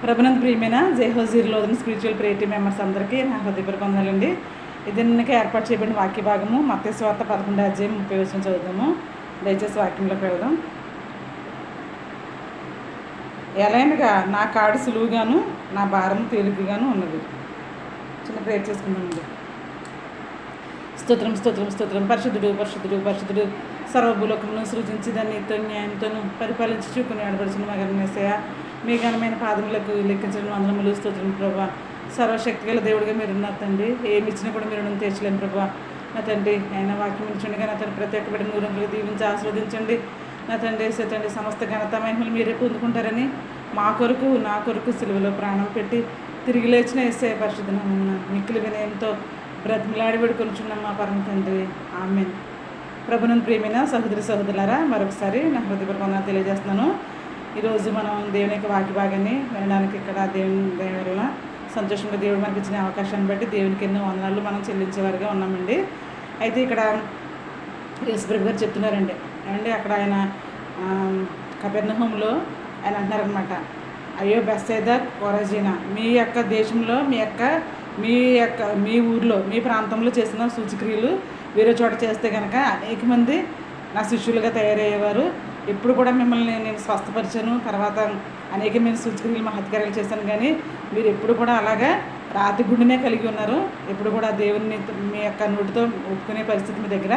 ప్రభునందు ప్రియమైన జైహోజీర్లోని spiritual prayer team members అందరికీ నా హృదయపూర్వక వందనాలండి. ఇది నిన్నకే ఏర్పాటు చేయబడిన వాక్య భాగము మత్తయి సువార్త 11:30 చదువుదాము. దయచేసి వాక్యంలోకి వెళ్దాం. ఎలాగనగా నా కాడు సులువుగాను నా భారం తేలికగాను ఉన్నది. చిన్న ప్రేయర్ చేసుకుందామండి. స్తోత్రం స్తోత్రం స్తోత్రం. పరిశుద్ధుడు పరిశుద్ధుడు పరిశుద్ధుడు సర్వభూలోకమును సృజించి దాన్ని నీతో న్యాయంతోను పరిపాలించి చూపుని ఆడపడుచున్న మగనేసయ మీ ఘనమైన పాదములకు లెక్కించడం వందనములు. స్తోత్రం ప్రభా. సర్వశక్తి గల దేవుడిగా మీరున్నారు తండ్రి. ఏమి ఇచ్చినా కూడా మీరు రుణం తీర్చలేను ప్రభా. నా తండ్రి ఆయన వాక్యం ఇచ్చుండగా నా తండ్రి ప్రతి ఒక్క బిడ్డ నూరంకులు దీవించి ఆస్వాదించండి. నా తండ్రి తండ్రి సమస్త ఘనత మహిమలు మీరే పొందుకుంటారని మా కొరకు నా కొరకు సిలువలో ప్రాణం పెట్టి తిరిగి లేచిన యేసయ్య పరిశుద్ధ నామమున మిక్కిలి వినయంతో బ్రతిమలాడి వేడుకొనుచున్నాం మా పరమ తండ్రి. ఆమేన్. ప్రభునందు ప్రియమైన సహోదరి సహోదరులారా, మరొకసారి నా హృదయపూర్వక వందనాలు తెలియజేస్తున్నాను. ఈరోజు మనం దేవుని యొక్క వాక్య భాగాన్ని వినడానికి ఇక్కడ దేవుని వలన సంతోషంగా దేవుడు మనకి ఇచ్చిన అవకాశాన్ని బట్టి దేవునికి ఎన్నో వందనాలు మనం చెల్లించేవారుగా ఉన్నామండి. అయితే ఇక్కడ యేసుప్రభు గారు చెప్తున్నారండి అక్కడ ఆయన కపెర్నహూములో ఆయన అంటున్నారనమాట, అయ్యో బెత్సైదా కొరజీనా, మీ యొక్క దేశంలో మీ ఊర్లో మీ ప్రాంతంలో చేసిన సూచక్రియలు వేరే చోట చేస్తే కనుక అనేక మంది నా శిష్యులుగా తయారయ్యేవారు. ఎప్పుడు కూడా మిమ్మల్ని నేను స్వస్థపరిచాను, తర్వాత అనేకమైన సూచక్రియలు మహత్కార్యాలు చేశాను, కానీ మీరు ఎప్పుడు కూడా అలాగా రాతి గుండెనే కలిగి ఉన్నారు. ఎప్పుడు కూడా దేవుని మీ యొక్క నోటితో ఒప్పుకునే పరిస్థితి మీ దగ్గర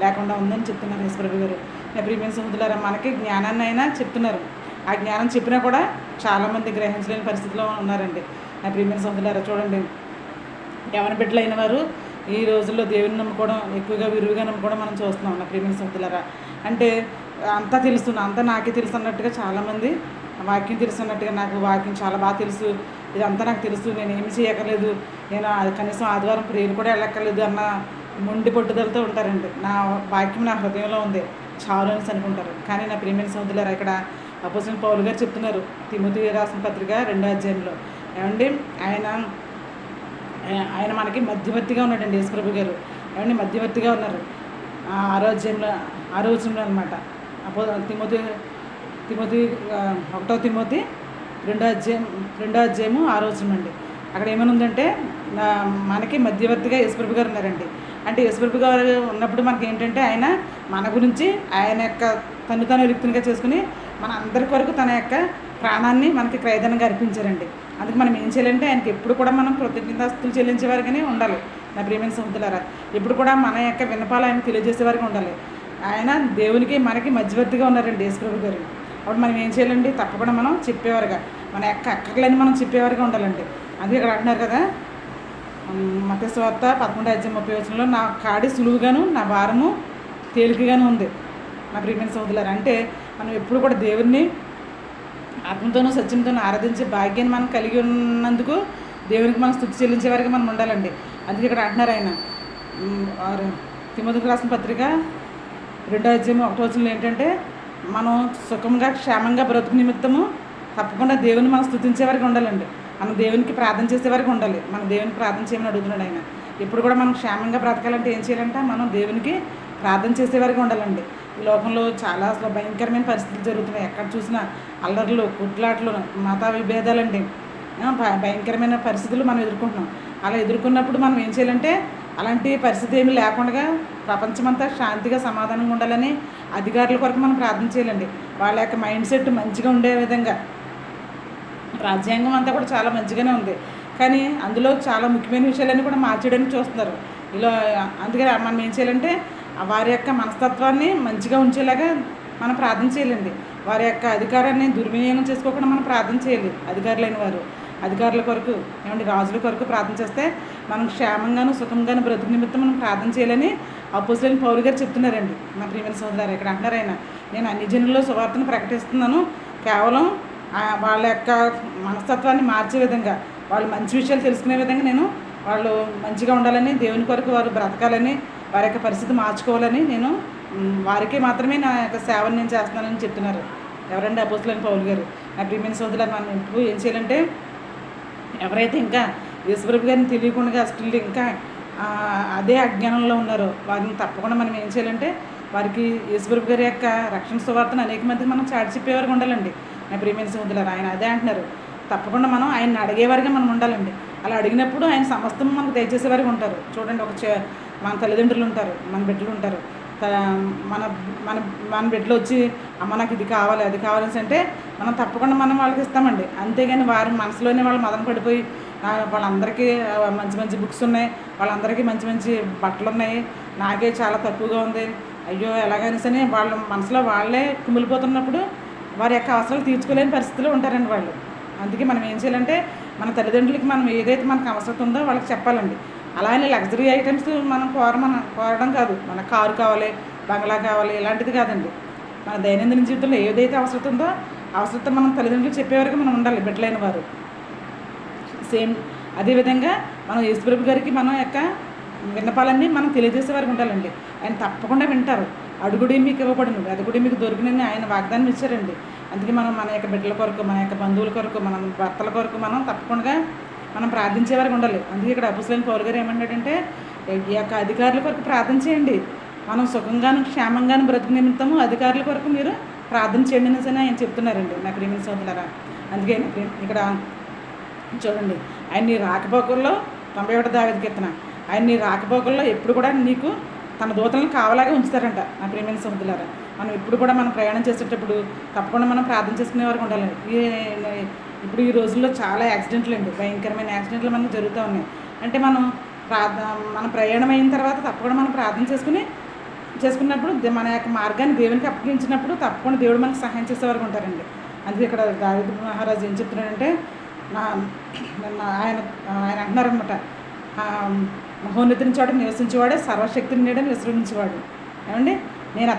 లేకుండా ఉందని చెప్తున్నారు యేసుప్రభు గారు. నా ప్రియమైన సహోదరులారా, మనకి జ్ఞానాన్ని అయినా చెప్తున్నారు. ఆ జ్ఞానం చెప్పినా కూడా చాలామంది గ్రహించలేని పరిస్థితిలో ఉన్నారండి. నా ప్రియమైన సహోదరులారా, చూడండి, యవన బిడ్డలు అయిన వారు ఈ రోజుల్లో దేవుని నమ్ముకోవడం ఎక్కువగా విరివిగా నమ్ముకోవడం మనం చూస్తున్నాం. నా ప్రియమైన సహోదరులారా, అంటే అంతా తెలుస్తుంది, అంతా నాకే తెలుసు అన్నట్టుగా చాలామంది వాక్యం తెలుసున్నట్టుగా, నాకు వాక్యం చాలా బాగా తెలుసు, ఇదంతా నాకు తెలుసు, నేను ఏమి చేయక్కర్లేదు, నేను కనీసం ఆదివారం ప్రేయర్ కూడా వెళ్ళక్కర్లేదు అన్న మొండి పట్టుదలతో ఉంటారండి. నా వాక్యం నా హృదయంలో ఉంది చాలు అనేసి అనుకుంటారు. కానీ నా ప్రియమైన సహోదరులారా, ఇక్కడ అపోస్తలుడైన పౌలు గారు చెప్తున్నారు తిమోతి రాసిన పత్రిక 2వ అధ్యాయంలో, ఏమండి ఆయన మనకి మధ్యవర్తిగా ఉన్నాడండి యేసుప్రభు గారు. ఏమండి మధ్యవర్తిగా ఉన్నారు. 6వ అధ్యాయంలో 6వ వచనంలో అనమాట. తిమోతి 1వ తిమోతి 2వ అధ్యాయము 6వ వచనం అండి. అక్కడ ఏమైనా ఉందంటే మనకి మధ్యవర్తిగా యేసుప్రభు గారు ఉన్నారండి. అంటే యేసుప్రభు గారు ఉన్నప్పుడు మనకి ఏంటంటే ఆయన మన గురించి ఆయన యొక్క తను రిక్తునిగా చేసుకుని మన అందరి కొరకు తన యొక్క ప్రాణాన్ని మనకి క్రయధనంగా అర్పించారండి. అందుకు మనం ఏం చేయాలంటే ఆయనకి ఎప్పుడు కూడా మనం కృతజ్ఞతాస్తుతులు చెల్లించేవారిగానే ఉండాలి. నా ప్రియమైన సహోదరులారా, ఎప్పుడు కూడా మన యొక్క విన్నపాలు ఆయన తెలియజేసేవారికి ఉండాలి. ఆయన దేవునికి మనకి మధ్యవర్తిగా ఉన్నారండి యేసుప్రభు గారు. అప్పుడు మనం ఏం చేయాలండి, తప్పకుండా మనం చెప్పేవారుగా, మన యొక్క అక్కర్లని మనం చెప్పేవారుగా ఉండాలండి. అందుకే ఇక్కడ అంటున్నారు కదా, మత్తయి సువార్త 11:30 నా కాడి సులువుగాను నా భారము తేలికగాను ఉంది. నా ప్రియమైన సహోదరులారా, అంటే మనం ఎప్పుడు కూడా దేవుడిని ఆత్మతోనూ సత్యంతోనూ ఆరాధించే భాగ్యాన్ని మనం కలిగి ఉన్నందుకు దేవునికి మనం స్తుతి చెల్లించేవారికి మనం ఉండాలండి. అందుకే ఇక్కడ అంటున్నారు ఆయన తిమోతికి రాసిన పత్రిక 2వ అధ్యాయం 1వ వచనంలో ఏంటంటే, మనం సుఖంగా క్షేమంగా బ్రతుకు నిమిత్తము తప్పకుండా దేవుని మనం స్తుతించేవారికి ఉండాలండి. మనం దేవునికి ప్రార్థన చేసేవారికి ఉండాలి. మనం దేవునికి ప్రార్థన చేయమని అడుగుతున్నాడు ఆయన. ఎప్పుడు కూడా మనం క్షేమంగా బ్రతకాలంటే ఏం చేయాలంటే మనం దేవునికి ప్రార్థన చేసేవారికి ఉండాలండి. ఈ లోకంలో చాలా అసలు భయంకరమైన పరిస్థితులు జరుగుతున్నాయి. ఎక్కడ చూసినా అల్లర్లు, కుట్లాట్లు, మత విభేదాలండి, భయంకరమైన పరిస్థితులు మనం ఎదుర్కొంటున్నాం. అలా ఎదుర్కొన్నప్పుడు మనం ఏం చేయాలంటే అలాంటి పరిస్థితి ఏమీ లేకుండా ప్రపంచమంతా శాంతిగా సమాధానంగా ఉండాలని అధికారుల కొరకు మనం ప్రార్థన చేయాలండి. వాళ్ళ యొక్క మైండ్ సెట్ మంచిగా ఉండే విధంగా. రాజ్యాంగం అంతా కూడా చాలా మంచిగానే ఉంది, కానీ అందులో చాలా ముఖ్యమైన విషయాలన్నీ కూడా మార్చేయడానికి చూస్తున్నారు ఇలా. అందుకే మనం ఏం చేయాలంటే వారి యొక్క మనస్తత్వాన్ని మంచిగా ఉంచేలాగా మనం ప్రార్థన చేయాలండి. వారి యొక్క అధికారాన్ని దుర్వినియోగం చేసుకోకుండా మనం ప్రార్థన చేయాలి. అధికారులైన వారు అధికారుల కొరకు, ఏమంటే రాజుల కొరకు ప్రార్థన చేస్తే మనం క్షేమంగాను సుఖంగాను బ్రతుకు నిమిత్తం మనం ప్రార్థన చేయాలని అపోస్తలుడైన పౌలు గారు చెప్తున్నారండి. నా ప్రియమైన సోదరులారా, ఇక్కడ అంటున్నారు ఆయన, నేను అన్ని జనుల్లో సువార్తను ప్రకటిస్తున్నాను కేవలం వాళ్ళ యొక్క మనస్తత్వాన్ని మార్చే విధంగా, వాళ్ళు మంచి విషయాలు తెలుసుకునే విధంగా నేను వాళ్ళు మంచిగా ఉండాలని, దేవుని కొరకు వారు బ్రతకాలని, వారి యొక్క పరిస్థితి మార్చుకోవాలని నేను వారికి మాత్రమే నా యొక్క సేవను నేను చేస్తున్నానని చెప్తున్నారు. ఎవరంటే అపోస్తలుడైన పౌలు గారు. నా ప్రియమైన సోదరులారా, మనం ఇప్పుడు ఏం చేయాలంటే ఎవరైతే ఇంకా యేసుప్రభు గారిని తెలియకుండా స్టిల్ ఇంకా అదే అజ్ఞానంలో ఉన్నారో వారిని తప్పకుండా మనం ఏం చేయాలంటే వారికి యేసుప్రభు గారి యొక్క రక్షణ సువార్తను అనేక మందికి మనం చాటి చెప్పేవారికి ఉండాలండి. నా ప్రియమైన సహోదరులారా, ఆయన అదే అంటున్నారు, తప్పకుండా మనం ఆయన్ని అడిగేవారిగా మనం ఉండాలండి. అలా అడిగినప్పుడు ఆయన సమస్తం మనకు దయచేసేవారిగా ఉంటారు. చూడండి, మన తల్లిదండ్రులు ఉంటారు, మన బిడ్డలు ఉంటారు. మన మన మన బిడ్డలు వచ్చి అమ్మ నాకు ఇది కావాలి అది కావాలని అంటే మనం తప్పకుండా మనం వాళ్ళకి ఇస్తామండి. అంతేగాని వారి మనసులోనే వాళ్ళు మదన పడిపోయి వాళ్ళందరికీ మంచి మంచి బుక్స్ ఉన్నాయి, వాళ్ళందరికీ మంచి మంచి బట్టలు ఉన్నాయి, నాకే చాలా తక్కువగా ఉంది, అయ్యో ఎలాగనేసని వాళ్ళ మనసులో వాళ్ళే కుమిలిపోతున్నప్పుడు వారి యొక్క అవసరాలు తీర్చుకోలేని పరిస్థితిలో ఉంటారండి వాళ్ళు. అందుకే మనం ఏం చేయాలంటే మన తల్లిదండ్రులకి మనం ఏదైతే మనకు అవసరం ఉందో వాళ్ళకి చెప్పాలండి. అలానే లగ్జరీ ఐటమ్స్ మనం కోరడం కాదు. మన కారు కావాలి, బంగ్లా కావాలి ఇలాంటిది కాదండి. మన దైనందిన జీవితంలో ఏదైతే అవసరం ఉందో అవసరత మనం తల్లిదండ్రులు చెప్పేవరకు మనం ఉండాలి, బిడ్డలైన వారు. సేమ్ అదేవిధంగా మనం యేసుప్రభు గారికి మనం యొక్క విన్నపాలన్నీ మనం తెలియజేసే వారికి ఉండాలండి. ఆయన తప్పకుండా వింటారు. అడుగుడి మీకు ఇవ్వబడును, వెతకుడి మీకు దొరికినని ఆయన వాగ్దానం ఇచ్చారండి. అందుకే మనం మన యొక్క బిడ్డల కొరకు, మన యొక్క బంధువుల కొరకు, మన భర్తల కొరకు మనం తప్పకుండా మనం ప్రార్థించే వారికి ఉండాలి. అందుకే ఇక్కడ అపోస్తలుడైన పౌలు గారు ఏమంటాడంటే ఈ యొక్క అధికారుల కొరకు ప్రార్థన చేయండి, మనం సుఖంగాను క్షేమంగాను బ్రతుకు నిమిత్తము అధికారుల కొరకు మీరు ప్రార్థన చేయండి అనేసి ఆయన చెప్తున్నారండి నా ప్రియమైన సోదరులారా. అందుకే ఇక్కడ చూడండి, ఆయన నీ రాకపోకల్లో 91 దావీదు కీర్తన, ఆయన నీ రాకపోకల్లో ఎప్పుడు కూడా నీకు తన దూతలను కావలాగా ఉంచుతారంట నా ప్రియమైన సోదరులారా. మనం ఎప్పుడు కూడా మనం ప్రయాణం చేసేటప్పుడు తప్పకుండా మనం ప్రార్థన చేసుకునే వరకు ఉండాలి. ఇప్పుడు ఈ రోజుల్లో చాలా యాక్సిడెంట్లు అండి, భయంకరమైన యాక్సిడెంట్లు మనకు జరుగుతూ ఉన్నాయి. అంటే మన ప్రయాణం అయిన తర్వాత తప్పకుండా మనం ప్రార్థన చేసుకున్నప్పుడు మన యొక్క మార్గాన్ని దేవునికి అప్పగించినప్పుడు తప్పకుండా దేవుడు మనకు సహాయం చేసేవారు ఉంటారండి. అందుకే ఇక్కడ దావీదు మహారాజు ఏం చెప్తున్నాడంటే ఆయన అంటున్నారనమాట, మహోన్నతిని చోట నివసించేవాడే సర్వశక్తిని నీడని విశ్రమించేవాడు. ఏమండి, నేను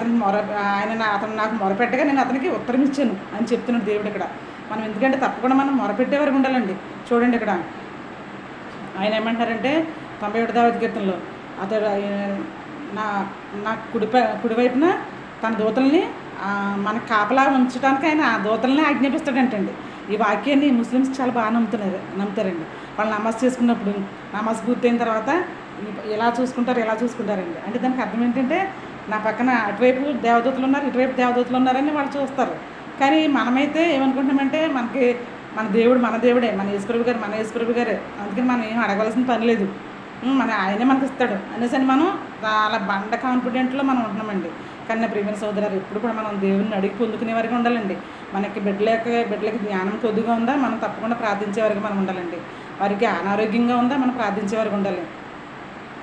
అతను నాకు మొరపెట్టగా నేను అతనికి ఉత్తరం ఇచ్చాను అని చెప్తున్నాడు దేవుడు ఇక్కడ. మనం ఎందుకంటే తప్పకుండా మనం మొరపెట్టేవారికి ఉండాలండి. చూడండి, ఇక్కడ ఆయన ఏమంటారంటే 91 దావీదు కీర్తనలో అతడు నా కుడివైపున తన దూతల్ని మన కాపలా ఉంచడానికి ఆయన ఆ దూతల్ని ఆజ్ఞాపిస్తాడంటండి. ఈ వాక్యాన్ని ముస్లిమ్స్ చాలా బాగా నమ్ముతారండి. వాళ్ళు నమాజ్ చేసుకున్నప్పుడు నమాజ్ పూర్తయిన తర్వాత ఎలా చూసుకుంటారండి. అంటే దానికి అర్థం ఏంటంటే నా పక్కన అటువైపు దేవదూతలు ఉన్నారు, ఇటువైపు దేవదూతలు ఉన్నారని వాళ్ళు చూస్తారు. కానీ మనమైతే ఏమనుకుంటామంటే మన దేవుడే, మన యేసుప్రభు గారే, అందుకని మనం ఏం అడగవలసిన పని లేదు, ఆయనే మనకు ఇస్తాడు అనేసి మనం చాలా బండ కాన్ఫిడెంట్లో మనం ఉంటున్నామండి. కానీ ప్రియమైన సోదరులు ఎప్పుడు కూడా మనం దేవుడిని అడిగి పొందుకునే వరకు ఉండాలండి. మనకి బిడ్డలకి జ్ఞానం కొద్దిగా ఉందా మనం తప్పకుండా ప్రార్థించే వరకు మనం ఉండాలండి. వారికి అనారోగ్యంగా ఉందా మనం ప్రార్థించే వరకు ఉండాలి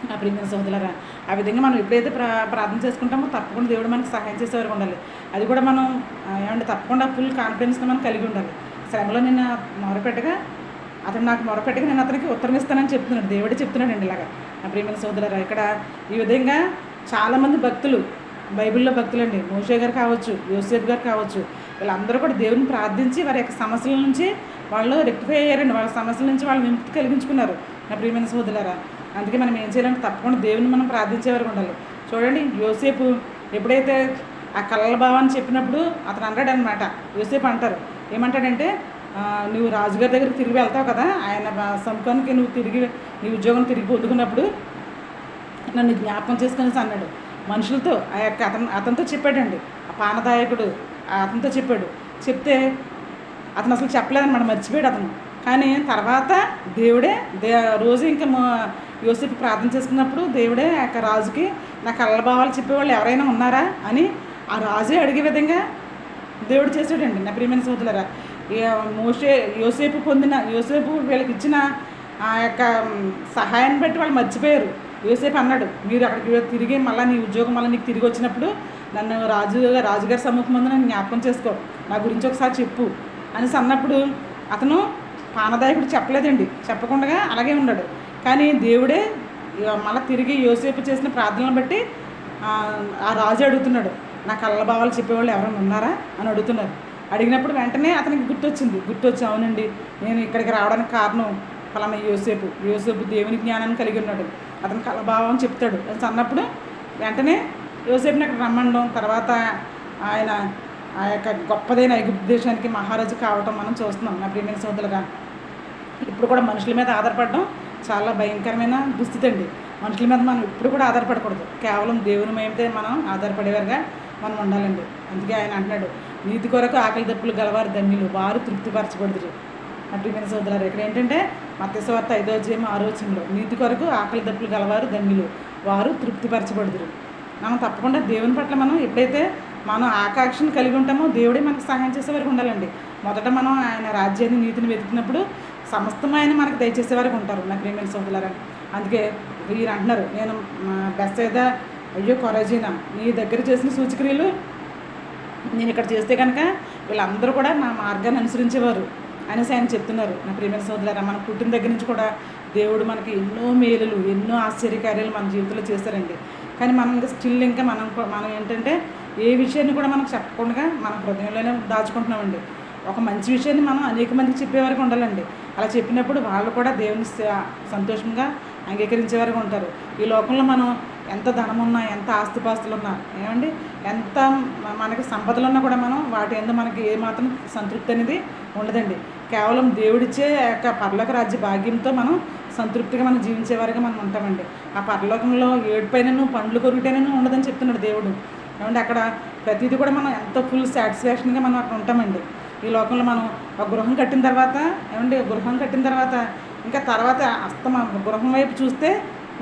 నా ప్రియమైన సోదరులారా. ఆ విధంగా మనం ఎప్పుడైతే ప్రార్థన చేసుకుంటామో తప్పకుండా దేవుడు మనకి సహాయం చేసే వరకు ఉండాలి. అది కూడా మనం తప్పకుండా ఫుల్ కాన్ఫిడెన్స్గా మనం కలిగి ఉండాలి. శ్రమలో నేను మొరపెట్టగా నేను అతనికి ఉత్తరం ఇస్తానని చెప్తున్నాడు, దేవుడే చెప్తున్నాడండి ఇలాగా నా ప్రియమైన సోదరులారా. ఇక్కడ ఈ విధంగా చాలామంది భక్తులు, బైబిల్లో భక్తులండి, మోషే గారు కావచ్చు, యోసేపు గారు కావచ్చు, వీళ్ళందరూ కూడా దేవుని ప్రార్థించి వారి యొక్క సమస్యల నుంచి వాళ్ళు రెక్టిఫై అయ్యారండి. వాళ్ళ సమస్యల నుంచి వాళ్ళు విముక్తి కలిగించుకున్నారు నా ప్రియమైన సోదరులారా. అందుకే మనం ఏం చేయాలంటే తప్పకుండా దేవుని మనం ప్రార్థించే వరకు ఉండాలి. చూడండి, యోసేపు ఎప్పుడైతే ఆ కళ్ళ భావాన్ని చెప్పినప్పుడు అతను అన్నాడు అనమాట. యోసేపు ఏమంటాడంటే నువ్వు రాజుగారి దగ్గరికి తిరిగి వెళ్తావు కదా, ఆయన సముఖానికి నీ ఉద్యోగం తిరిగి పొందుకున్నప్పుడు నన్ను జ్ఞాపకం చేసుకునేసి అన్నాడు. మనుషులతో ఆ యొక్క అతనితో చెప్పాడండి, ఆ పానదాయకుడు అతనితో చెప్తే అతను అసలు చెప్పలేదన్నమాట, మర్చిపోయాడు అతను. కానీ తర్వాత దేవుడే రోజు ఇంకా యోసేపు ప్రార్థన చేసుకున్నప్పుడు దేవుడే ఆ యొక్క రాజుకి నా కళ్ళ భావాలు చెప్పేవాళ్ళు ఎవరైనా ఉన్నారా అని ఆ రాజే అడిగే విధంగా దేవుడు చేశాడండి నా ప్రియమైన సోదరులారా. యోసేపు వీళ్ళకి ఇచ్చిన ఆ యొక్క సహాయాన్ని బట్టి వాళ్ళు మర్చిపోయారు. యోసేపు అన్నాడు, మీరు అక్కడికి తిరిగి మళ్ళీ నీ ఉద్యోగం మళ్ళీ నీకు తిరిగి వచ్చినప్పుడు నన్ను రాజుగారి సమ్ముఖం ముందు నన్ను జ్ఞాపకం చేసుకో, నా గురించి ఒకసారి చెప్పు అనేసి అన్నప్పుడు అతను పానదాయకుడు చెప్పలేదండి, చెప్పకుండా అలాగే ఉన్నాడు. కానీ దేవుడే మళ్ళీ తిరిగి యోసేపు చేసిన ప్రార్థనలను బట్టి ఆ రాజు అడుగుతున్నాడు, నా కళ్ళ భావాలు చెప్పేవాళ్ళు ఎవరైనా ఉన్నారా అని అడుగుతున్నారు. అడిగినప్పుడు వెంటనే అతనికి గుర్తొచ్చి అవునండి, నేను ఇక్కడికి రావడానికి కారణం ఫలానా యోసేపు దేవుని జ్ఞానాన్ని కలిగి ఉన్నాడు, అతని కళభావం చెప్తాడు అని అన్నప్పుడు వెంటనే యోసేపుని అక్కడ రమ్మడం, తర్వాత ఆయన ఆ యొక్క గొప్పదైన ఐగుప్తు దేశానికి మహారాజు కావటం మనం చూస్తున్నాం నా ప్రియమైన సోదరులుగా. ఇప్పుడు కూడా మనుషుల మీద ఆధారపడడం చాలా భయంకరమైన దుస్థితి అండి. మనుషుల మీద మనం ఇప్పుడు కూడా ఆధారపడకూడదు, కేవలం దేవుని మీదే మనం ఆధారపడేవారుగా మనం ఉండాలండి. అందుకే ఆయన అంటున్నాడు, నీతి కొరకు ఆకలి దప్పులు గలవారు ధన్యులు, వారు తృప్తిపరచబడుదురు. నా ప్రియమైన సోదరులారా, ఇక్కడ ఏంటంటే మత్తయి సువార్త 5వ అధ్యాయం 6వ వచనంలో, నీతి కొరకు ఆకలి దప్పులు గలవారు ధన్యులు, వారు తృప్తిపరచబడుదురు. మనం తప్పకుండా దేవుని పట్ల మనం ఎప్పుడైతే మనం ఆకాంక్షను కలిగి ఉంటామో దేవుడే మనకు సహాయం చేసే వరకు ఉండాలండి. మొదట మనం ఆయన రాజ్యాన్ని నీతిని వెతికినప్పుడు సమస్తం ఆయన మనకు దయచేసే వరకు ఉంటారు నా ప్రియమైన సోదరులారా. అందుకే వీరు అంటున్నారు, నేను బెత్సైదా అయ్యో కొరాజీనా నీ దగ్గర చేసిన సూచక్రియలు నేను ఇక్కడ చేస్తే కనుక వీళ్ళందరూ కూడా నా మార్గాన్ని అనుసరించేవారు అనేసి ఆయన చెప్తున్నారు నా ప్రియమైన సోదరులారా. మనం పుట్టిన దగ్గర నుంచి కూడా దేవుడు మనకి ఎన్నో మేలులు ఎన్నో ఆశ్చర్యకార్యాలు మన జీవితంలో చేశారండి. కానీ మనం ఇంకా స్టిల్ ఇంకా మనం ఏంటంటే ఏ విషయాన్ని కూడా మనకు చెప్పకుండా మన హృదయంలోనే దాచుకుంటున్నామండి. ఒక మంచి విషయాన్ని మనం అనేక మందికి చెప్పే వరకు ఉండాలండి. అలా చెప్పినప్పుడు వాళ్ళు కూడా దేవుని సంతోషంగా అంగీకరించే వరకు ఉంటారు. ఈ లోకంలో మనం ఎంత ధనం ఉన్నా, ఎంత ఆస్తిపాస్తులు ఉన్నా, ఏమండి ఎంత మనకి సంపదలు ఉన్నా కూడా మనం వాటి ఎందు మనకి ఏమాత్రం సంతృప్తి అనేది ఉండదండి. కేవలం దేవుడిచ్చే యొక్క పరలోక రాజ్య భాగ్యంతో మనం సంతృప్తిగా మనం జీవించే వరకు మనం ఉంటామండి. ఆ పరలోకంలో ఏడుపైనను పండ్లు కొరుకుటైనను ఉండదని చెప్తున్నాడు దేవుడు. ఏమంటే అక్కడ ప్రతిదీ కూడా మనం ఎంతో ఫుల్ సాటిస్ఫాక్షన్గా మనం అక్కడ ఉంటామండి. ఈ లోకంలో మనం ఒక గృహం కట్టిన తర్వాత ఇంకా తర్వాత గృహం వైపు చూస్తే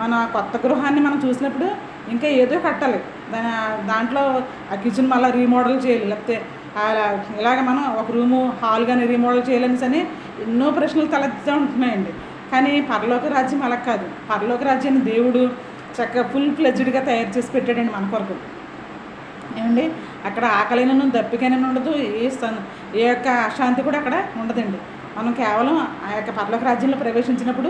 మన కొత్త గృహాన్ని మనం చూసినప్పుడు ఇంకా ఏదో కట్టాలి, దాంట్లో ఆ కిచెన్ మళ్ళీ రీమోడల్ చేయాలి, లేకపోతే ఇలాగ మనం ఒక రూము హాల్ కానీ రీమోడల్ చేయాలని అని ఎన్నో ప్రశ్నలు తలెత్తుతూ ఉంటున్నాయండి. కానీ పరలోక రాజ్యం అలా కాదు. పరలోక రాజ్యాన్ని దేవుడు చక్కగా ఫుల్ ఫ్లెడ్జ్డ్గా తయారు చేసి పెట్టాడండి మన కొరకు. ఏమండి అక్కడ ఆకలినను దప్పికైనా ఉండదు, ఏ యొక్క అశాంతి కూడా అక్కడ ఉండదండి. మనం కేవలం ఆ యొక్క పరలోక రాజ్యంలో ప్రవేశించినప్పుడు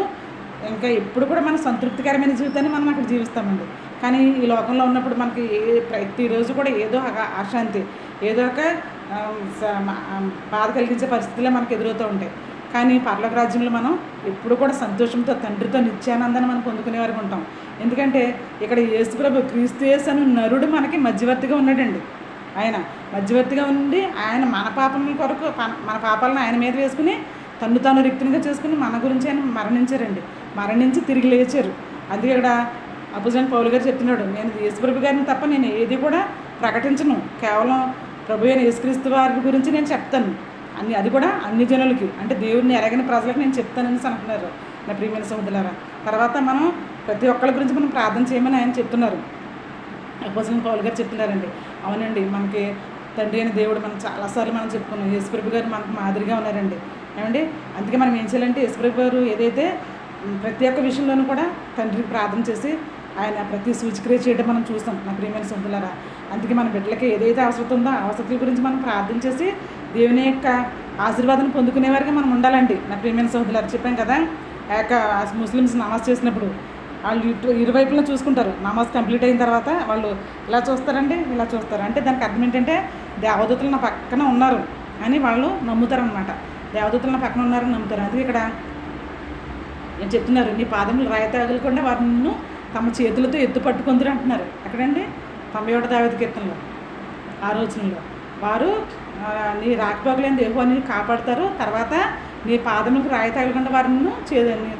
ఇంకా ఎప్పుడు కూడా మన సంతృప్తికరమైన జీవితాన్ని మనం అక్కడ జీవిస్తామండి. కానీ ఈ లోకంలో ఉన్నప్పుడు మనకి ప్రతిరోజు కూడా ఏదో అశాంతి, ఏదో ఒక బాధ కలిగించే పరిస్థితులే మనకు ఎదురవుతూ ఉంటాయి. కానీ పరలోక రాజ్యంలో మనం ఎప్పుడు కూడా సంతోషంతో తండ్రితో నిత్యానందాన్ని మనం పొందుకునే వరకు ఉంటాం. ఎందుకంటే ఇక్కడ యేసుప్రభు క్రీస్తు యేసు అను నరుడు మనకి మధ్యవర్తిగా ఉన్నాడండి. ఆయన మధ్యవర్తిగా ఉండి ఆయన మన పాపం కొరకు మన పాపాలను ఆయన మీద వేసుకుని తాను రిక్తునిగా చేసుకుని మన గురించి ఆయన మరణించారండి. మరణించి తిరిగి లేచారు. అందుకే ఇక్కడ అపోజిట్ పౌలు గారు చెప్తున్నాడు, నేను యేసుప్రభు గారిని తప్ప నేను ఏది కూడా ప్రకటించను, కేవలం ప్రభు అయిన యేసుక్రీస్తు వారి గురించి నేను చెప్తాను, అది కూడా అన్ని జనులకి, అంటే దేవుడిని ఎరగని ప్రజలకు నేను చెప్తానని అంటున్నారు నా ప్రియమైన సహోదరులారా. తర్వాత మనం ప్రతి ఒక్కరి గురించి మనం ప్రార్థన చేయమని ఆయన చెప్తున్నారు. అపోజిట్ పౌలు గారు చెప్తున్నారండి. అవునండి, మనకి తండ్రి అయిన దేవుడు మనం చాలాసార్లు మనం చెప్పుకున్నాం, యేసుప్రభు గారు మనకు మాదిరిగా ఉన్నారండి. ఏమండి అందుకే మనం ఏం చేయాలంటే యేసుప్రభు గారు ఏదైతే ప్రతి ఒక్క విషయంలోనూ కూడా తండ్రికి ప్రార్థన చేసి ఆయన ప్రతి సూచిక్రియ చేయడం మనం చూస్తాం నా ప్రియమైన సహోదరులారా. అందుకే మన బిడ్డలకి ఏదైతే అవసరం ఉందో ఆ అవసరాల గురించి మనం ప్రార్థన చేసి దేవుని యొక్క ఆశీర్వాదం పొందుకునే వరకు మనం ఉండాలండి నా ప్రియమైన సహోదరులారా. చెప్పాం కదా, ఆ యొక్క ముస్లిమ్స్ నమాజ్ చేసినప్పుడు వాళ్ళు ఇరువైపులా చూసుకుంటారు. నమాజ్ కంప్లీట్ అయిన తర్వాత వాళ్ళు ఇలా చూస్తారండి, ఇలా చూస్తారు. అంటే దానికి అర్థం ఏంటంటే దేవదూతలు నా పక్కన ఉన్నారు అని వాళ్ళు నమ్ముతారనమాట. దేవదూతలు నా పక్కన ఉన్నారని నమ్ముతారు. అది ఇక్కడ ఏం చెప్తున్నారు, నీ పాదములు రాయి తగలకుండా వారిని తమ చేతులతో ఎత్తు పట్టుకుందరు అంటున్నారు. ఎక్కడండి 91వ దావీదు కీర్తనలో 6వ వచనంలో, వారు నీ రాకపోకలేని యెహోవాని కాపాడుతారు, తర్వాత నీ పాదములకు రాయి తగలకుండా వారిని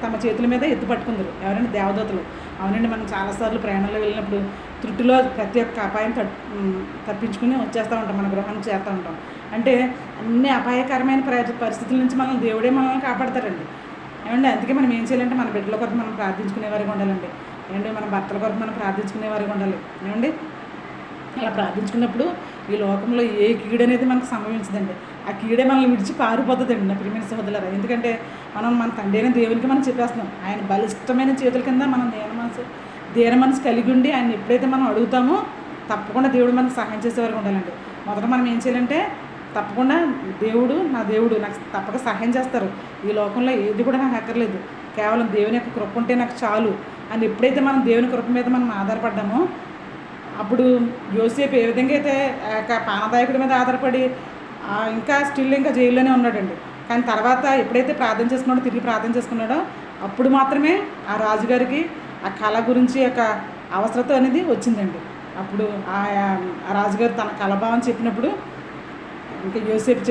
తమ చేతుల మీద ఎత్తు పట్టుకుందరు. ఎవరండి? దేవదూతలు. అవునండి, మనం చాలాసార్లు ప్రయాణంలో వెళ్ళినప్పుడు త్రుటిలో ప్రతి ఒక్క అపాయం తప్పించుకుని వచ్చేస్తూ ఉంటాం, మన గృహానికి చేస్తూ ఉంటాం. అంటే అన్ని అపాయకరమైన పరిస్థితుల నుంచి మనల్ని దేవుడే మనల్ని కాపాడతారండి. ఏమండి అందుకే మనం ఏం చేయాలంటే మన బిడ్డల కొరకు మనం ప్రార్థించుకునే వారికి ఉండాలండి. ఏమండి మన భర్తల కొరకు మనం ప్రార్థించుకునే వారికి ఉండాలి. ఏమండి అలా ప్రార్థించుకున్నప్పుడు ఈ లోకంలో ఏ కీడు అనేది మనకు సంభవించదండి. ఆ కీడే మనల్ని విడిచి పారిపోతుందండి నా ప్రియమైన సహోదరులారా. ఎందుకంటే మనం మన తండ్రి అయిన దేవునికి మనం చెప్పేస్తున్నాం. ఆయన బలిష్టమైన చేతుల కింద మనం దేన మనసు కలిగి ఉండి ఆయన ఎప్పుడైతే మనం అడుగుతామో తప్పకుండా దేవుడు మనకు సహాయం చేసే వరకు ఉండాలండి. మొదట మనం ఏం చేయాలంటే తప్పకుండా నా దేవుడు నాకు తప్పక సహాయం చేస్తారు, ఈ లోకంలో ఏది కూడా నాకు అక్కర్లేదు, కేవలం దేవుని యొక్క కృప ఉంటే నాకు చాలు అని ఎప్పుడైతే మనం దేవుని కృప మీద మనం ఆధారపడ్డామో అప్పుడు యోసేపు ఏ విధంగా అయితే పానదాయకుడి మీద ఆధారపడి ఇంకా జైల్లోనే ఉన్నాడండి. కానీ తర్వాత ఎప్పుడైతే తిరిగి ప్రార్థన చేసుకున్నాడో అప్పుడు మాత్రమే ఆ రాజుగారికి ఆ కళ గురించి యొక్క అవసరత అనేది వచ్చిందండి. అప్పుడు ఆ రాజుగారు తన కళభావం చెప్పినప్పుడు ఇంకా యోసేపు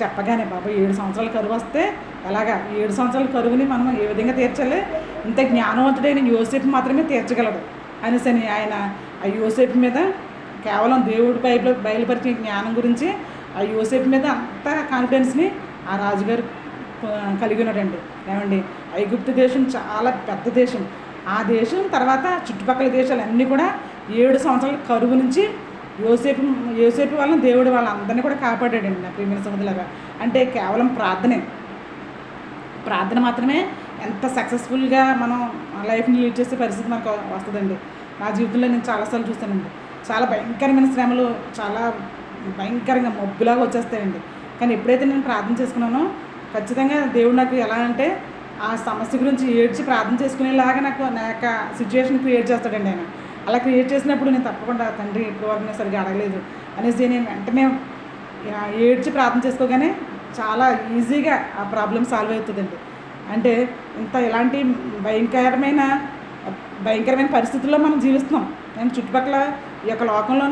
చెప్పగానే బాబా 7 సంవత్సరాల కరువు వస్తే ఎలాగా 7 సంవత్సరాల కరువుని మనం ఏ విధంగా తీర్చాలి, ఇంత జ్ఞానవంతుడైన యోసేపు మాత్రమే తీర్చగలడు అనేసి ఆయన ఆ యోసేపు మీద కేవలం దేవుడి బయలుపరిచిన జ్ఞానం గురించి ఆ యోసేపు మీద అంత కాన్ఫిడెన్స్ని ఆ రాజుగారు కలిగి ఉన్నాడండి. ఏమండి, ఐగుప్తు దేశం చాలా పెద్ద దేశం. ఆ దేశం తర్వాత చుట్టుపక్కల దేశాలు అన్నీ కూడా 7 సంవత్సరాల కరువు నుంచి యోసేపు వాళ్ళని దేవుడు వాళ్ళందరినీ కూడా కాపాడాడండి నా ప్రియమైన సహోదరులారా. అంటే కేవలం ప్రార్థన మాత్రమే ఎంత సక్సెస్ఫుల్గా మనం లైఫ్ని లీడ్ చేసే పరిస్థితి మనకు వస్తుందండి. నా జీవితంలో నేను చాలాసార్లు చూస్తానండి. చాలా భయంకరమైన శ్రమలు, చాలా భయంకరంగా మబ్బులాగా వచ్చేస్తాయండి. కానీ ఎప్పుడైతే నేను ప్రార్థన చేసుకున్నానో ఖచ్చితంగా దేవుడు నాకు ఎలా అంటే ఆ సమస్య గురించి ఏడ్చి ప్రార్థన చేసుకునేలాగా నా యొక్క సిచ్యువేషన్ క్రియేట్ చేస్తాడండి ఆయన. అలా క్రియేట్ చేసినప్పుడు నేను తప్పకుండా తండ్రి ఇప్పుడు వరకు నేను సరిగ్గా అడగలేదు అనేసి నేను వెంటనే ఏడ్చి ప్రార్థన చేసుకోగానే చాలా ఈజీగా ఆ ప్రాబ్లం సాల్వ్ అవుతుందండి. అంటే ఇలాంటి భయంకరమైన పరిస్థితుల్లో మనం జీవిస్తున్నాం. నేను చుట్టుపక్కల ఈ యొక్క లోకంలో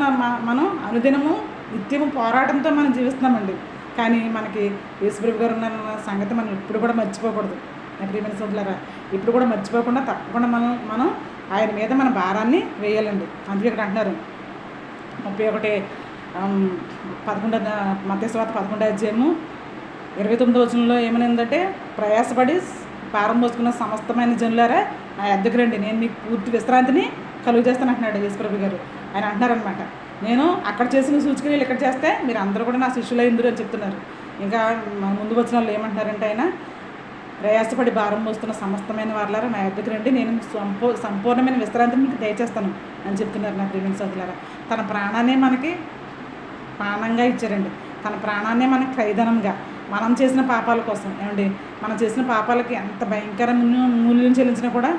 మనం అనుదినము నిత్యము పోరాటంతో మనం జీవిస్తున్నామండి. కానీ మనకి యేసుప్రభు గారు ఉన్న సంగతి మనం ఇప్పుడు కూడా మర్చిపోకూడదు. నా ప్రియమైన సోదరులారా, ఇప్పుడు కూడా మర్చిపోకుండా తప్పకుండా మనం ఆయన మీద మన భారాన్ని వేయాలండి. అందుకే ఇక్కడ అంటున్నారు 11 మత్తయి సువార్త 11వ అధ్యాయము 29వ వచనంలో ఏమనిందంటే, ప్రయాసపడి భారం మోసుకున్న సమస్తమైన జనులారా నా యొద్దకు రండి, నేను మీకు పూర్తి విశ్రాంతిని కలుగు చేస్తాను అంటున్నాడు యేసుప్రభు గారు. ఆయన అంటున్నారనమాట, నేను అక్కడ చేసిన సూచనలు ఇక్కడ చేస్తే మీరు అందరూ కూడా నా శిష్యులైందురు అని చెప్తున్నారు. ఇంకా ముందు వచ్చిన వాళ్ళు ఏమంటున్నారంటే, ఆయన ప్రయాసపడి భారం మోస్తున్న సమస్తమైన వారులారా నా యొద్దకు రండి, నేను సంపూర్ణమైన విశ్రాంతిని మీకు దయచేస్తాను అని చెప్తున్నారు. నా ప్రియమైన సోదరులారా, తన ప్రాణాన్నే మనకి ప్రాణంగా ఇచ్చారండి. తన ప్రాణాన్నే మనకి క్రయధనంగా మనం చేసిన పాపాల కోసం. ఏమండి, మనం చేసిన పాపాలకి ఎంత భయంకరమైన మూల్యం చెల్లించినా కూడా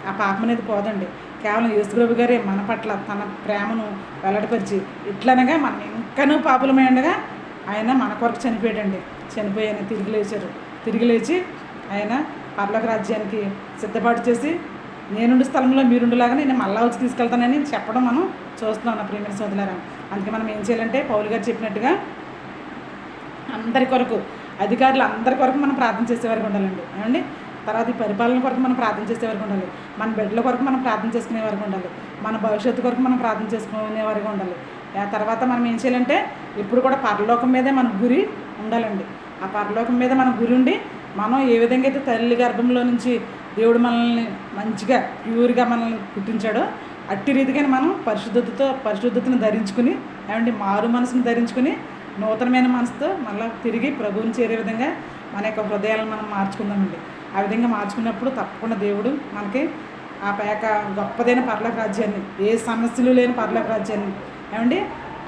ఆ పాపం అనేది పోదండి. కేవలం యేసుప్రభు గారే మన పట్ల తన ప్రేమను వెల్లడిపరిచి ఇట్లనగా మనం ఇంకనూ పాపులమై ఉండగా ఆయన మన కొరకు చనిపోయాడండి. చనిపోయి ఆయన తిరిగి లేచి ఆయన పరలోక రాజ్యానికి సిద్ధపాటు చేసి నేనుండు స్థలంలో మీరుండులాగా నేను మళ్ళా వచ్చి తీసుకెళ్తానని చెప్పడం మనం చూస్తున్నాం నా ప్రియమైన సోదరులారా. అందుకే మనం ఏం చేయాలంటే పౌలు గారు చెప్పినట్టుగా అందరి కొరకు, అధికారులు అందరి కొరకు మనం ప్రార్థన చేసేవారికి ఉండాలండి. ఏమండి, తర్వాత ఈ పరిపాలన కొరకు మనం ప్రార్థన చేసేవారికి ఉండాలి. మన బిడ్డల కొరకు మనం ప్రార్థన చేసుకునేవారికి ఉండాలి. మన భవిష్యత్తు కొరకు మనం ప్రార్థన చేసుకునేవారికి ఉండాలి. ఆ తర్వాత మనం ఏం చేయాలంటే ఇప్పుడు కూడా పరలోకం మీదే మన గురి ఉండాలండి. ఆ పరలోకం మీద మన గురి ఉండి మనం ఏ విధంగా అయితే తల్లి గర్భంలో నుంచి దేవుడు మనల్ని మంచిగా ప్యూర్గా మనల్ని పుట్టించాడో అట్టి రీతిగానే మనం పరిశుద్ధతను ధరించుకుని, ఏమంటే మారు మనసును ధరించుకుని నూతనమైన మనసుతో మళ్ళీ తిరిగి ప్రభువుని చేరే విధంగా మన యొక్క హృదయాలను మనం మార్చుకుందామండి. ఆ విధంగా మార్చుకున్నప్పుడు తప్పకుండా దేవుడు మనకి ఆ యొక్క గొప్పదైన పరలోక రాజ్యాన్ని, ఏ సమస్యలు లేని పరలోక రాజ్యాన్ని, ఏమండి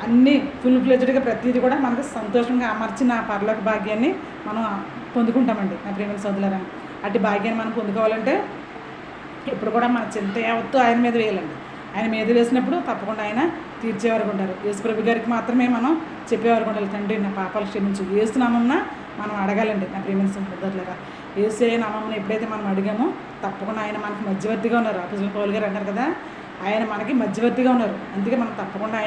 అన్నీ ఫుల్ ఫ్లెజ్డ్గా ప్రతిదీ కూడా మనకు సంతోషంగా అమర్చిన ఆ పరలోక భాగ్యాన్ని మనం పొందుకుంటామండి. నా ప్రియమైన సోదరులారా, అట్టి భాగ్యాన్ని మనం పొందుకోవాలంటే ఇప్పుడు కూడా మన చింత యావత్తు ఆయన మీద వేయాలండి. ఆయన మీద వేసినప్పుడు తప్పకుండా ఆయన తీర్చేవారు ఉంటారు. యేసుప్రభు గారికి మాత్రమే మనం చెప్పేవారు ఉండాలి, తండ్రి నా పాపాలు క్షమించు. యేసు నామమున మనం అడగాలండి. నా ప్రియమైన సోదరులారా, యేసు నామమున ఎప్పుడైతే మనం అడిగామో తప్పకుండా ఆయన మనకి మధ్యవర్తిగా ఉన్నారు. అపోస్తలుడైన పౌలు గారు అంటారు కదా, ఆయన మనకి మధ్యవర్తిగా ఉన్నారు. అందుకే మనం తప్పకుండా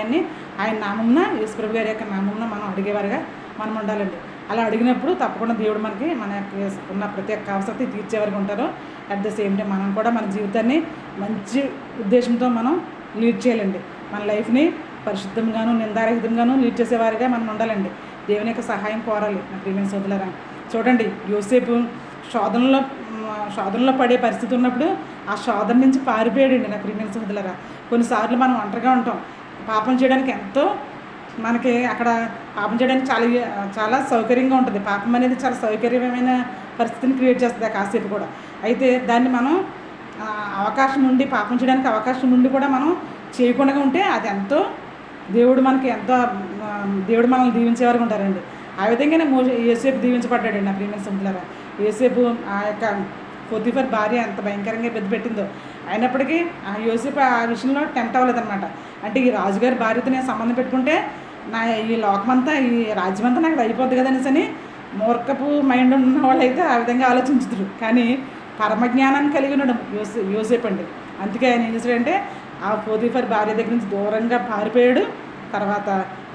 ఆయన నామమున, యేసుప్రభు గారి యొక్క నామమున మనం అడిగేవారుగా మనం ఉండాలండి. అలా అడిగినప్పుడు తప్పకుండా దేవుడు మనకి మన ఉన్న ప్రతి ఒక్క అవసరం తీర్చేవారికి ఉంటారు. అట్ ద సేమ్ టైం మనం కూడా మన జీవితాన్ని మంచి ఉద్దేశంతో మనం లీడ్ చేయాలండి. మన లైఫ్ని పరిశుద్ధంగాను నిందారహితంగాను లీడ్ చేసేవారిగా మనం ఉండాలండి. దేవుని యొక్క సహాయం కోరాలి. నా ప్రియమైన సోదరులారా, చూడండి యోసేపు శోధనలో పడే పరిస్థితి ఉన్నప్పుడు ఆ శోధన నుంచి పారిపోయాడండి. నా ప్రియమైన సోదరులారా, కొన్నిసార్లు మనం ఒంటరిగా ఉంటాం. పాపం చేయడానికి ఎంతో మనకి అక్కడ పాపం చేయడానికి చాలా సౌకర్యంగా ఉంటుంది. పాపం అనేది చాలా సౌకర్యమైన పరిస్థితిని క్రియేట్ చేస్తుంది ఆ కాసేపు కూడా. అయితే దాన్ని మనం పాపం చేయడానికి అవకాశం ఉండి కూడా మనం చేయకుండా ఉంటే అది ఎంతో దేవుడు మనల్ని దీవించేవారు ఉంటారండి. ఆ విధంగానే యోసేపు దీవించబడ్డాడండి. నా ప్రియమైన సోదరులారా, యోసేపు ఆ యొక్క పొతిఫర్ భార్య ఎంత భయంకరంగా ఇబ్బంది పెట్టిందో అయినప్పటికీ ఆ యోసేపు ఆ విషయంలో టెంప్ట్ అవ్వలేదన్నమాట. అంటే ఈ రాజుగారి భార్యతో నేను సంబంధం పెట్టుకుంటే ఈ లోకమంతా, ఈ రాజ్యమంతా నాకు అయిపోద్ది కదా అనేసి మూర్ఖపు మైండ్ ఉన్న వాళ్ళు అయితే ఆ విధంగా ఆలోచించుతారు. కానీ పరమజ్ఞానాన్ని కలిగి ఉండడం యోసేపు అండి. అందుకే ఆయన ఏం చేశాడంటే ఆ పొతిఫర్ భార్య దగ్గర నుంచి దూరంగా పారిపోయాడు. తర్వాత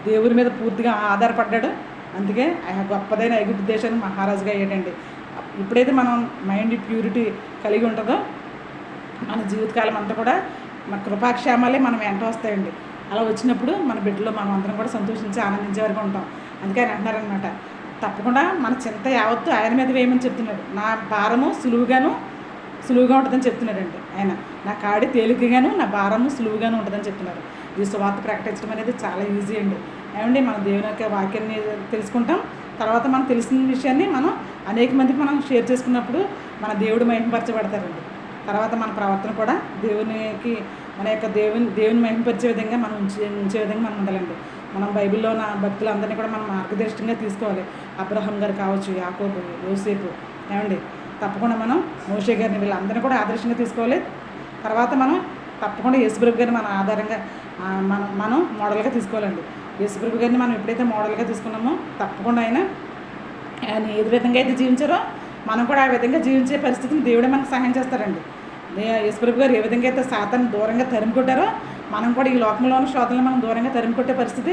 దేవుని మీద పూర్తిగా ఆధారపడ్డాడు. అందుకే ఆయన గొప్పదైన ఐగుప్తు దేశానికి మహారాజుగా అయ్యాడండి. ఎప్పుడైతే మనం మైండ్ ప్యూరిటీ కలిగి ఉంటుందో మన జీవితకాలం అంతా కూడా మన కృపాక్షేమాలే మనం వెంట వస్తాయండి. అలా వచ్చినప్పుడు మన బిడ్డలో మనం అందరం కూడా సంతోషించి ఆనందించే వరకు ఉంటాం. అందుకే ఆయన అంటున్నారనమాట, తప్పకుండా మన చింత యావత్తు ఆయన మీద వేయమని చెప్తున్నాడు. నా భారము సులువుగా ఉంటుందని చెప్తున్నాడండి ఆయన. నా కాడి తేలికగాను నా భారము సులువుగాను ఉంటుందని చెప్తున్నారు. ఈ సువార్త ప్రకటించడం అనేది చాలా ఈజీ అండి. ఏమండి మన దేవుని యొక్క వాక్యాన్ని తెలుసుకుంటాం. తర్వాత మనం తెలిసిన విషయాన్ని మనం అనేక మందికి మనం షేర్ చేసుకున్నప్పుడు మన దేవుడు మహిమపరచబడతారండి. తర్వాత మన ప్రవర్తన కూడా మన యొక్క దేవుని మహిమపరిచే విధంగా మనం ఉంచే విధంగా మనం ఉండాలండి. మనం బైబిల్లో ఉన్న భక్తులందరినీ కూడా మనం మార్గదర్శకంగా తీసుకోవాలి. అబ్రహాం గారు కావచ్చు, యాకోబు, యోసేపు, ఏమండి తప్పకుండా మనం మోషే గారిని వీళ్ళందరినీ కూడా ఆదర్శంగా తీసుకోవాలి. తర్వాత మనం తప్పకుండా యేసుప్రభు గారిని మన ఆధారంగా మనం మోడల్గా తీసుకోవాలండి. యేసుప్రభు గారిని మనం ఎప్పుడైతే మోడల్గా తీసుకున్నామో తప్పకుండా ఆయన ఏది విధంగా అయితే జీవించారో మనం కూడా ఆ విధంగా జీవించే పరిస్థితిని దేవుడే మనకు సహాయం చేస్తారండి. యేసుప్రభు గారు ఏ విధంగా అయితే సాతాన్ని దూరంగా తరిమి కొట్టారో మనం కూడా ఈ లోకంలో ఉన్న శోధనలు మనం దూరంగా తరిమి కొట్టే పరిస్థితి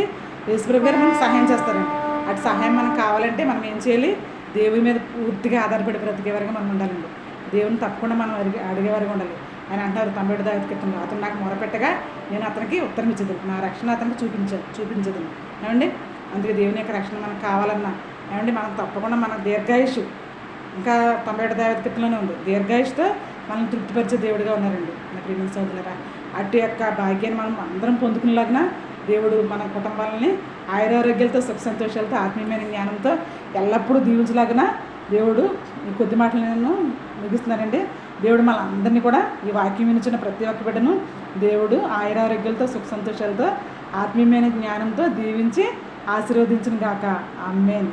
యేసుప్రభు గారు మనకు సహాయం చేస్తారండి. అటు సహాయం మనకు కావాలంటే మనం ఏం చేయాలి? దేవుని మీద పూర్తిగా ఆధారపడి బ్రతికేవారుగా మనం ఉండాలండి. దేవుని తప్పకుండా మనం అడిగేవారుగా ఉండాలి. ఆయన అంటారు 97 దావీదు కీర్తనలో, అతను నాకు మొరపెట్టగా నేను అతనికి ఉత్తరం ఇచ్చేది, నా రక్షణ అతనికి చూపించదు. ఏమండి అందుకే దేవుని యొక్క రక్షణ మనకు కావాలన్నా ఏమండి మనం తప్పకుండా మన దీర్ఘాయుషు ఇంకా 97 దావీదు కీర్తనలోనే ఉంది. దీర్ఘాయుషుతో మనం తృప్తిపరిచే దేవుడిగా ఉన్నారండి. నా ప్రియమైన సోదరులారా, అటు యొక్క భాగ్యాన్ని మనం అందరం పొందుకునేలాగా దేవుడు మన కుటుంబాలని ఆయురారోగ్యాలతో సుఖ సంతోషాలతో ఆత్మీయమైన జ్ఞానంతో ఎల్లప్పుడూ దీవించలాగా దేవుడు ఈ కొద్ది మాటలు నేను ముగిస్తున్నానండి. దేవుడు మన అందరినీ కూడా ఈ వాక్యం వినిచిన ప్రతి ఒక్క బిడ్డను దేవుడు ఆయురారోగ్యాలతో సుఖ సంతోషాలతో ఆత్మీయమైన జ్ఞానంతో దీవించి ఆశీర్వదించును గాక. ఆమేన్.